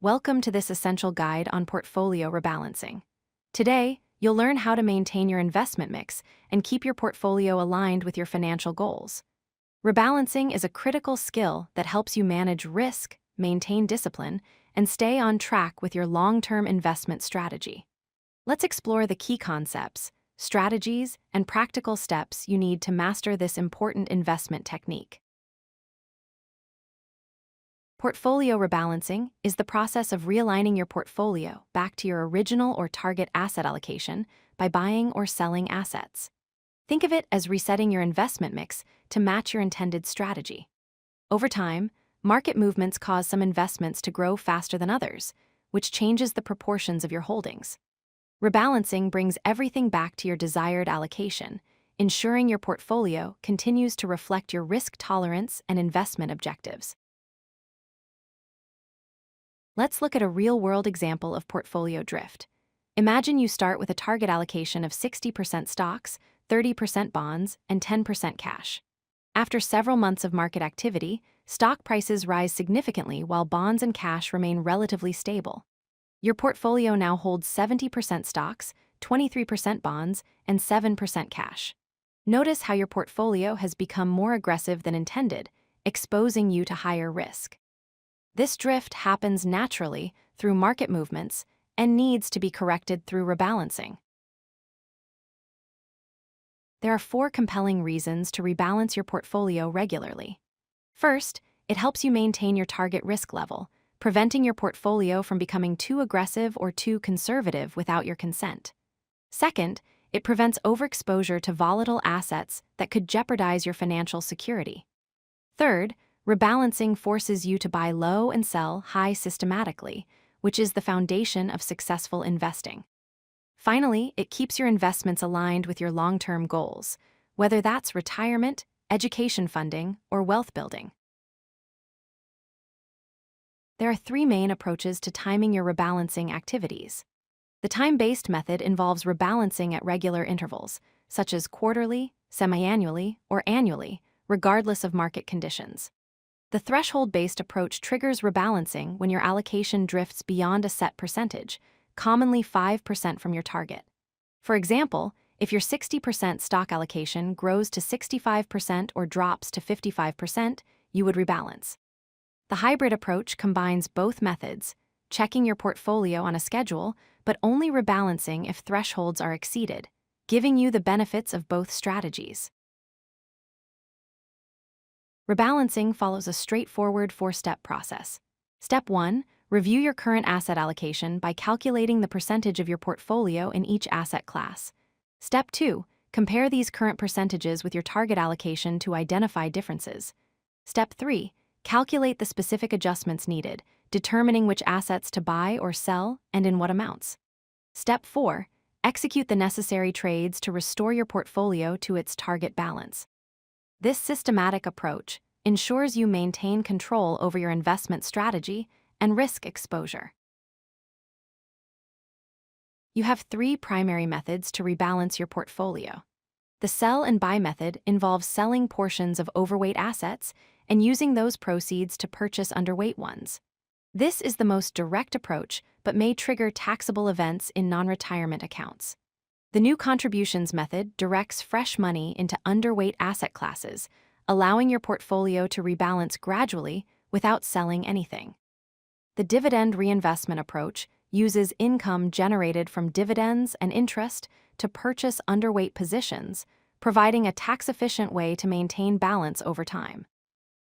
Welcome to this essential guide on portfolio rebalancing. Today, you'll learn how to maintain your investment mix and keep your portfolio aligned with your financial goals. Rebalancing is a critical skill that helps you manage risk, maintain discipline, and stay on track with your long-term investment strategy. Let's explore the key concepts, strategies, and practical steps you need to master this important investment technique. Portfolio rebalancing is the process of realigning your portfolio back to your original or target asset allocation by buying or selling assets. Think of it as resetting your investment mix to match your intended strategy. Over time, market movements cause some investments to grow faster than others, which changes the proportions of your holdings. Rebalancing brings everything back to your desired allocation, ensuring your portfolio continues to reflect your risk tolerance and investment objectives. Let's look at a real-world example of portfolio drift. Imagine you start with a target allocation of 60% stocks, 30% bonds, and 10% cash. After several months of market activity, stock prices rise significantly while bonds and cash remain relatively stable. Your portfolio now holds 70% stocks, 23% bonds, and 7% cash. Notice how your portfolio has become more aggressive than intended, exposing you to higher risk. This drift happens naturally through market movements and needs to be corrected through rebalancing. There are 4 compelling reasons to rebalance your portfolio regularly. First, it helps you maintain your target risk level, preventing your portfolio from becoming too aggressive or too conservative without your consent. Second, it prevents overexposure to volatile assets that could jeopardize your financial security. Third, rebalancing forces you to buy low and sell high systematically, which is the foundation of successful investing. Finally, it keeps your investments aligned with your long-term goals, whether that's retirement, education funding, or wealth building. There are 3 main approaches to timing your rebalancing activities. The time-based method involves rebalancing at regular intervals, such as quarterly, semi-annually, or annually, regardless of market conditions. The threshold-based approach triggers rebalancing when your allocation drifts beyond a set percentage, commonly 5% from your target. For example, if your 60% stock allocation grows to 65% or drops to 55%, you would rebalance. The hybrid approach combines both methods, checking your portfolio on a schedule, but only rebalancing if thresholds are exceeded, giving you the benefits of both strategies. Rebalancing follows a straightforward 4-step process. Step 1, review your current asset allocation by calculating the percentage of your portfolio in each asset class. Step 2, compare these current percentages with your target allocation to identify differences. Step 3, calculate the specific adjustments needed, determining which assets to buy or sell and in what amounts. Step 4, execute the necessary trades to restore your portfolio to its target balance. This systematic approach ensures you maintain control over your investment strategy and risk exposure. You have 3 primary methods to rebalance your portfolio. The sell and buy method involves selling portions of overweight assets and using those proceeds to purchase underweight ones. This is the most direct approach, but may trigger taxable events in non-retirement accounts. The new contributions method directs fresh money into underweight asset classes, allowing your portfolio to rebalance gradually without selling anything. The dividend reinvestment approach uses income generated from dividends and interest to purchase underweight positions, providing a tax-efficient way to maintain balance over time.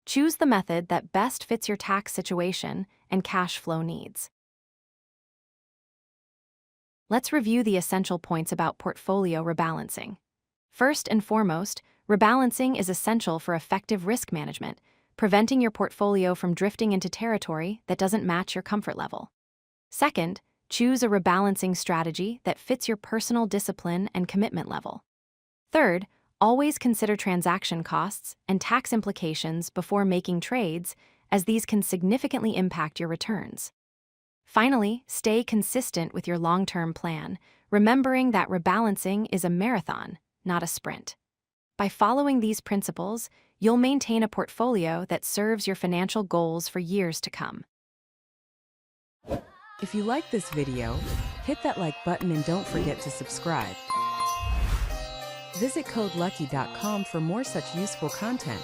Choose the method that best fits your tax situation and cash flow needs. Let's review the essential points about portfolio rebalancing. First and foremost, rebalancing is essential for effective risk management, preventing your portfolio from drifting into territory that doesn't match your comfort level. Second, choose a rebalancing strategy that fits your personal discipline and commitment level. Third, always consider transaction costs and tax implications before making trades, as these can significantly impact your returns. Finally, stay consistent with your long-term plan, remembering that rebalancing is a marathon, not a sprint. By following these principles, you'll maintain a portfolio that serves your financial goals for years to come. If you like this video, hit that like button and don't forget to subscribe. Visit CodeLucky.com for more such useful content.